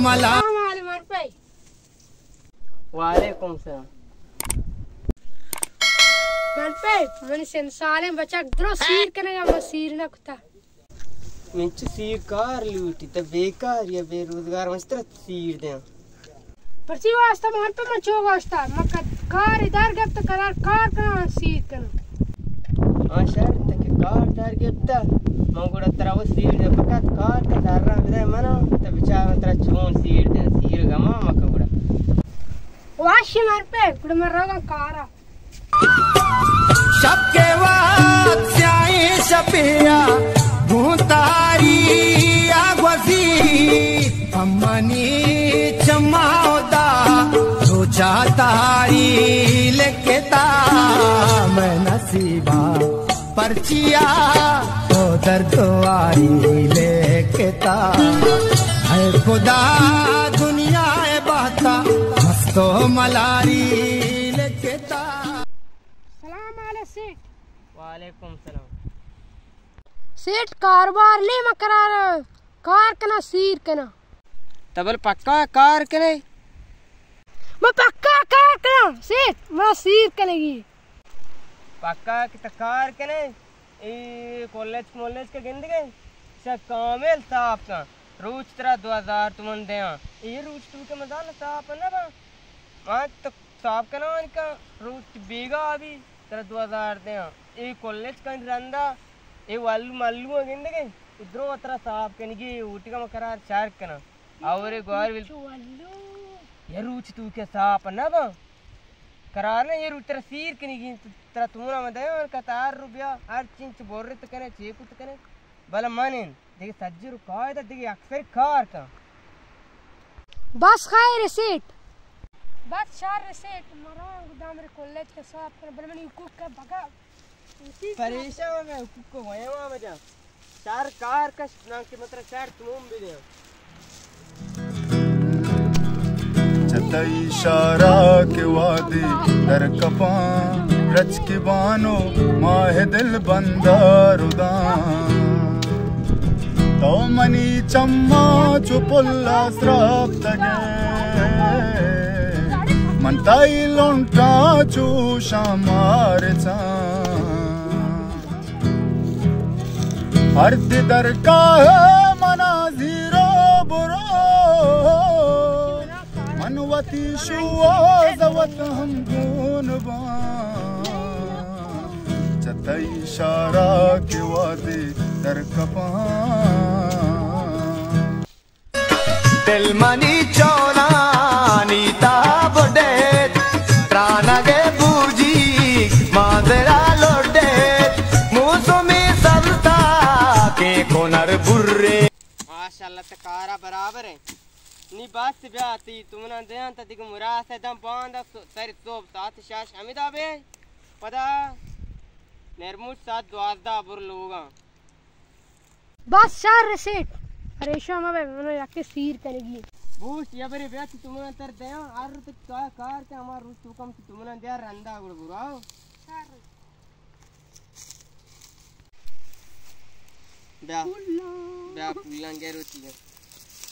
मला। वालेकुम सलाम। मन साले बच्चा द्रो सीर करेगा मसीर ना कुत्ता मिंच सीर कार लूटी तो बेकार या बेरोजगार मस्तर सीर दे परची वास्ता मन पे मन चो वास्ता मक कार इधर गप तो करार कार का सीर कर हां सर तक कार दार गप्ता मंगुड़ा तरा वो सीर दे पका कार का दारा विदा मना तो बेचारा तरा चोन सीर दे सीर गमा मकगुड़ा वाशी मन पे कुड़ मरोगा कारा सबके वक्त स्याही सपिया भूतारी आगवसी अम्मनी चमाओदा रोचा तारी लेकेता मैं नसीबा परचिया तो दर्दवारी लेकेता है खुदा दुनिया बहता मस्तो मलारी लेकेता। सेठ वालेकुम सलाम। सेठ कारोबार ले मकरार कार कना सीर कना तबल पक्का कार करे मैं पक्का कार कना सेठ मैं सीर कनेगी पक्का की कार करे ए कॉलेज के गिंद गए सब कामिल साफ का रोज तेरा 2000 तुमन दे ये रोज तू के मजाल साफ ना बा वहां तो साफ करना इनका रोज बेगा अभी तेरा 2000 दे ये कॉलेज का रंदा ये वालू मालू गिंद गए इधरो तेरा साफ कनेगी ऊटी का मकरार चार कना और गोर विल ये रोज तू के साफ ना बा करार ना ये रोज तेरा सीर कनेगी तेरा तुमरा में दे और कतार रुपया हर चिंच बोल रहे तो कने चेकू तो कने भला माने देखिए सज्जर कायदा देखिए अक्सर कार का बस खैर सेठ बस चार सेठ मरा गोदाम रे कॉलेज के साफ कर बल मनी कुक का भगा परेशान है कुक को वयवा बजा चार कार का ना के मतलब चार तुम भी दे चता इशारा के वादे दर कपा रच के बानो माह दिल बंदारुदा तो मनी चम्मा चुपुल्ला श्राप तगे मनताई लोंटा चूषा मारचा हर दर का मना जीरो बुरो मनवती शुआ जवत हम गुनबा चता इशारा के वादे दर कपा दिल मनी चौना नीता बड़े प्राणगे बूजी मादरा लोडे मौसमी सबता के कोनर बुर्रे माशाल्लाह तकारा बराबर है नी बात से ब्याती तुमना देन ततिक मुरास दम बांध सर सोब साथ शाश हमिदा बे पदा नरमुट साथ द्वादा बुर लोगा बस चार सेठ परेशान में मैंने जाके सीर करेगी बूस या बरे ब्याती तुमना तर दे आर तो कार के हमार रुस तू कम तुमना दे रंदा गुड़ बुराओ ब्या ब्या पुल्ला गैर होती है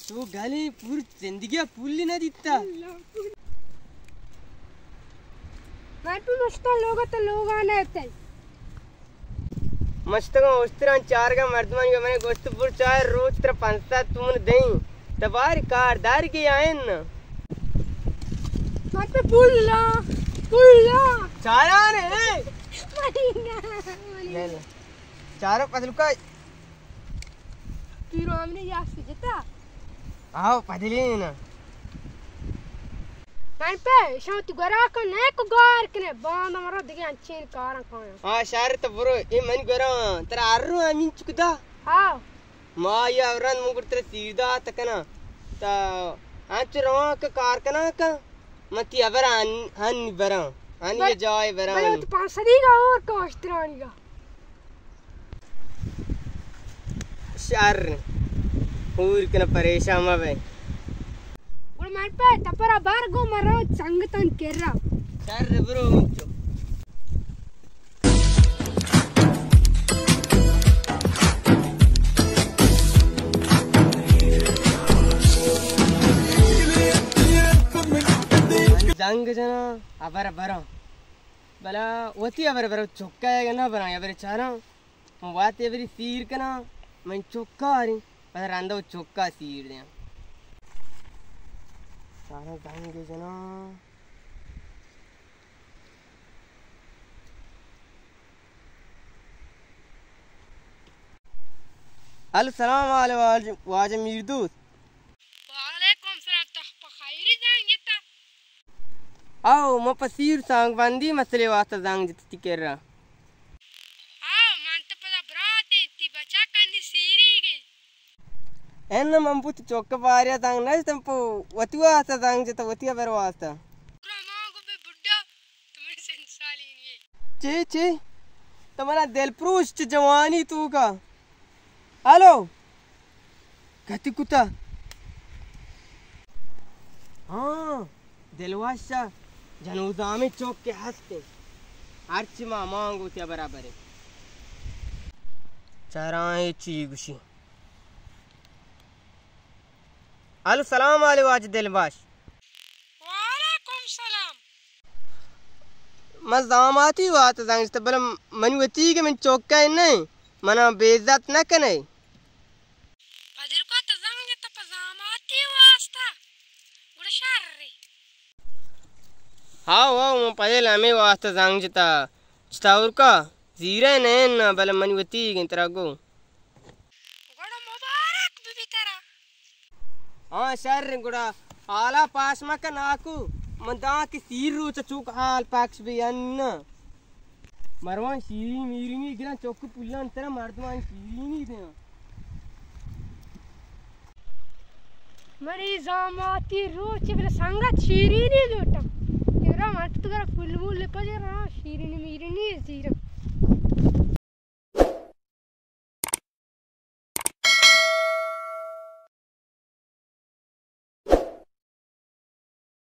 तू गली पूरी जिंदगी पुल्ली ना दिता मैं भी मस्त लोग तो लोग आने आते मस्त का उस्तरा चार का मर्दमान के मैंने गोश्तपुर चार रोज तेरा 5-7 तुमने दें तबार कारदार के आए न मैं पे पुल्ला चारा ने ले चारों पतलू का पीरो हमने याद से जता आओ पतली ना मैं पे शांति गरा का ने को गार कने बांध मरो दिगे अंचीन कार का हां शहर तो बुरो ये मन गरा तेरा आरु आमिन चुकदा हां माया रन मुगुर तेरे सीधा तकना ता आंच रवा का कार कना का मती अबर हन बरा हन ये जाय बरा बले तो 5 का और कोस्त्रानी का शहर पूरी कना परेशान में और मैं पे तपरा बार गो मरो संगतन केरा शहर ब्रो जंग जना अबर बरो बला वती अबर बरो चुक्का है ना बना अबर चारा वाते अबरी सीर कना मैं चुक्का आ रही पर रंदा चुक्का सीर दे सारा जंग जना अस्सलाम वालेकुम वाज मीरदूस वालेकुम सलाम तह पखाइरी जाएंगे ता आओ म पसीर सांग बंदी मसले वास्ता जंग जति कर रहा हां मान तो पता बराते ती बचा कनी सीरी गई एन मंपुत चौक पारिया जंग न तंपो वतुआ वास्ता जंग जत वतिया बर वास्ता पूरा मांगो बे बुड्ढा तुम्हें संसाली नहीं चे तुम्हारा दिल प्रूश जवानी तू का हेलो कति कुत्ता हाँ दिलवाशा जनूजा में चौक के हंसते अर्ची माँ मांगो त्या बराबर है चाराए चीगुशी हेलो सलाम वाले वाज दिलवाश वालेकुम सलाम मजामाती बात जांग तो बल मनवती के मन चौक का नहीं मना बेइज्जत न कने बदल को तो जंग तो पजामाती वास्ता गुड़ शहर रे हाँ मैं पहले हमें वास्ता जांग जता स्टावर का जीरा ने न बल मनवती के तरह गो गुड़ मुबारक बीबी तेरा हाँ शहर गुड़ा आला पास में का नाकू मंदा के सीर रो चुक हाल पाक्स भी अन्न मरवान शीरी मीरी में गिरा चौक पुल्ला तरह मर्दमान शीरी नहीं थे मरी जामाती रोच बिल संगत शीरी नहीं जोटा तेरा मत तो कर फुल फुल पजरा शीरी मीरी नहीं जीरा